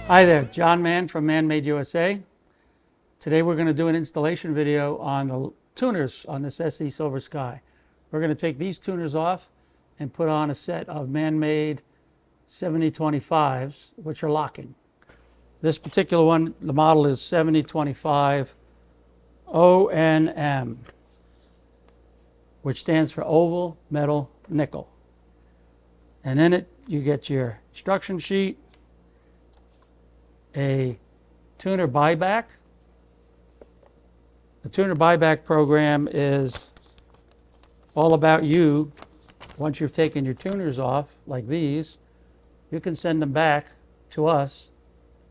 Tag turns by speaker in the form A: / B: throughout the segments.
A: Hi there, John Mann from MannMade USA. Today we're going to do an installation video on the tuners on this SE Silver Sky. We're going to take these tuners off and put on a set of MannMade 7025s, which are locking. This particular one, the model is 7025 ONM, which stands for oval, metal, nickel. And in it, you get your instruction sheet, a tuner buyback. The tuner buyback program is all about you. Once you've taken your tuners off, like these, you can send them back to us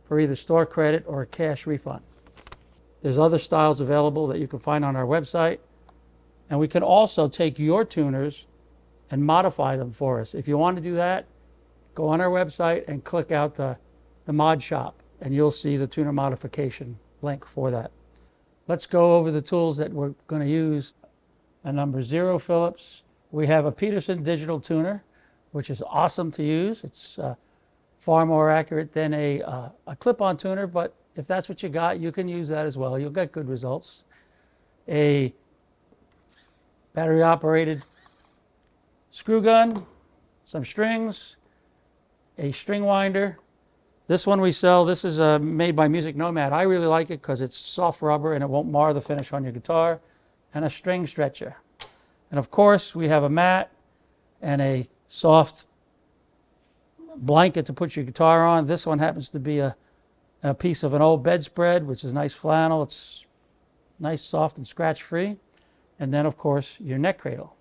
A: for either store credit or a cash refund. There's other styles available that you can find on our website. And we can also take your tuners and modify them for us. If you want to do that, go on our website and click out the mod shop, and you'll see the tuner modification link for that. Let's go over the tools that we're going to use. A number 0 Phillips. We have a Peterson digital tuner, which is awesome to use. It's far more accurate than a clip-on tuner, but if that's what you got, you can use that as well. You'll get good results. A battery-operated screw gun, some strings, a string winder. This one we sell, this is made by Music Nomad. I really like it because it's soft rubber and it won't mar the finish on your guitar. And a string stretcher. And of course, we have a mat and a soft blanket to put your guitar on. This one happens to be a piece of an old bedspread, which is nice flannel. It's nice, soft, and scratch-free. And then, of course, your neck cradle.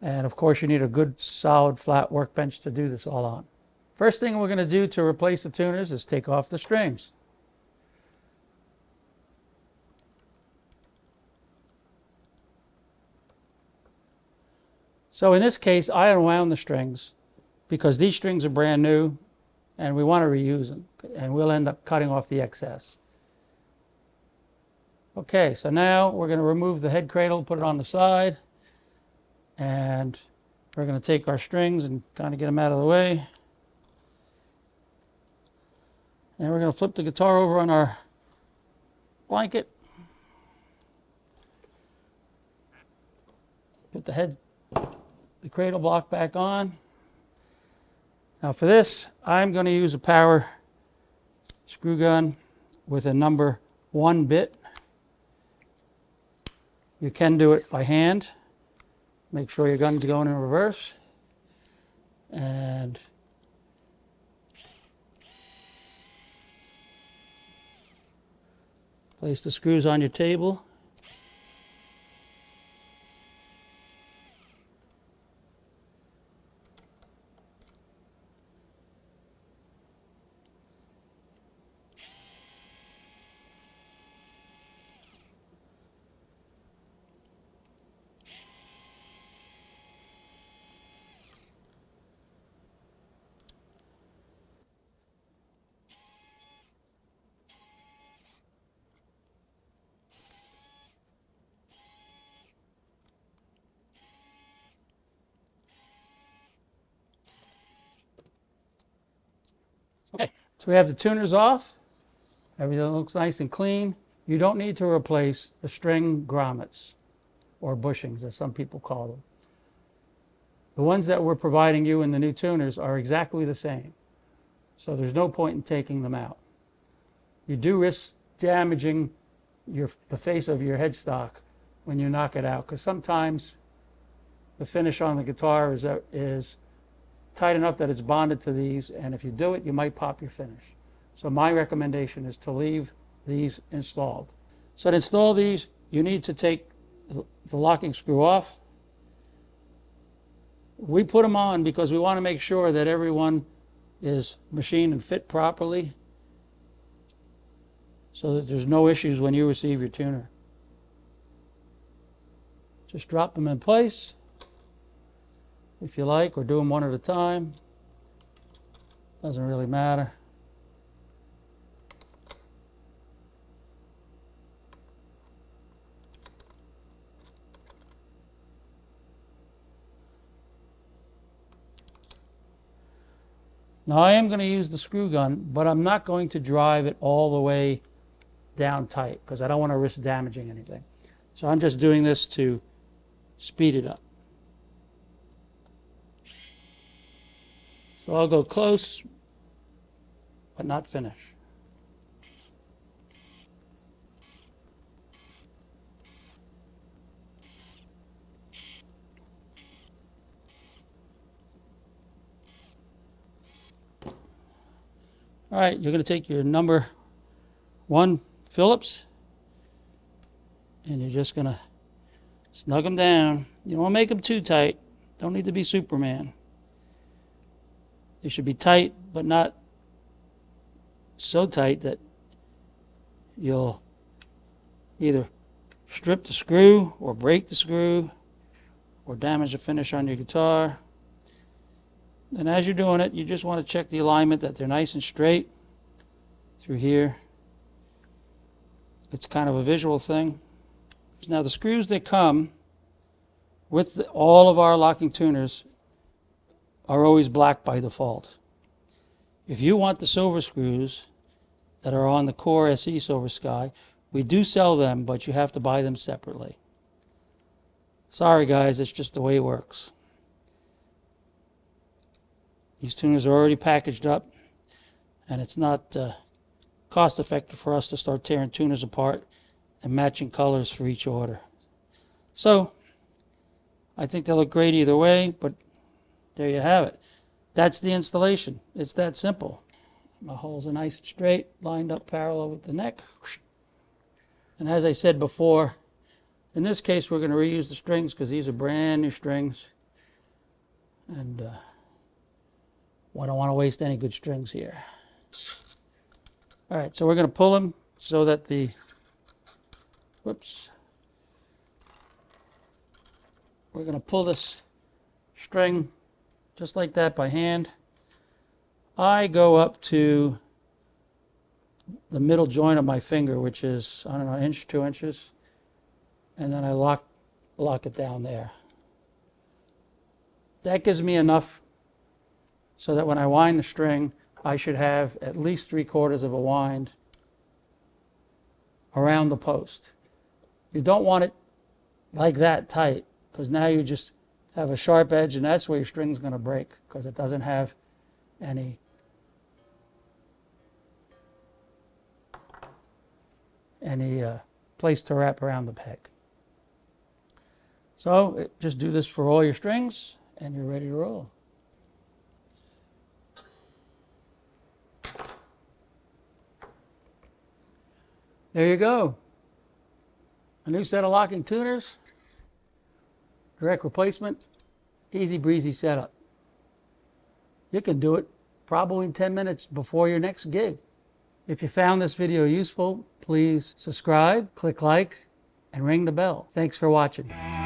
A: And of course, you need a good, solid, flat workbench to do this all on. First thing we're going to do to replace the tuners is take off the strings. So in this case, I unwound the strings because these strings are brand new and we want to reuse them, and we'll end up cutting off the excess. Okay, so now we're going to remove the head cradle, put it on the side, and we're going to take our strings and kind of get them out of the way. And we're going to flip the guitar over on our blanket. Put the cradle block back on. Now for this, I'm going to use a power screw gun with a number 1 bit. You can do it by hand. Make sure your gun's going in reverse. And place the screws on your table. Okay, so we have the tuners off. Everything looks nice and clean. You don't need to replace the string grommets, or bushings, as some people call them. The ones that we're providing you in the new tuners are exactly the same. So there's no point in taking them out. You do risk damaging the face of your headstock when you knock it out, because sometimes the finish on the guitar is tight enough that it's bonded to these, and if you do it, you might pop your finish. So my recommendation is to leave these installed. So to install these, you need to take the locking screw off. We put them on because we want to make sure that everyone is machined and fit properly so that there's no issues when you receive your tuner. Just drop them in place if you like, or do them one at a time. Doesn't really matter. Now I am going to use the screw gun, but I'm not going to drive it all the way down tight because I don't want to risk damaging anything. So I'm just doing this to speed it up. So I'll go close, but not finish. All right, you're going to take your number 1 Phillips and you're just going to snug them down. You don't want to make them too tight. Don't need to be Superman. They should be tight, but not so tight that you'll either strip the screw or break the screw or damage the finish on your guitar. And as you're doing it, you just want to check the alignment that they're nice and straight through here. It's kind of a visual thing. Now the screws that come with all of our locking tuners are always black by default. If you want the silver screws that are on the Core SE Silver Sky, we do sell them, but you have to buy them separately. Sorry guys, it's just the way it works. These tuners are already packaged up, and it's not cost effective for us to start tearing tuners apart and matching colors for each order. So I think they look great either way, but there you have it. That's the installation. It's that simple. My holes are nice and straight, lined up parallel with the neck. And as I said before, in this case we're going to reuse the strings because these are brand new strings. And I don't want to waste any good strings here. All right, so we're going to pull them so that the, we're going to pull this string just like that by hand. I go up to the middle joint of my finger, which is, I don't know, an inch, 2 inches, and then I lock it down there. That gives me enough so that when I wind the string, I should have at least 3/4 of a wind around the post. You don't want it like that tight, because now you just have a sharp edge, and that's where your string's going to break, because it doesn't have any place to wrap around the peg. So just do this for all your strings, and you're ready to roll. There you go. A new set of locking tuners, direct replacement, easy breezy setup. You can do it probably in 10 minutes before your next gig. If you found this video useful, please subscribe, click like, and ring the bell. Thanks for watching.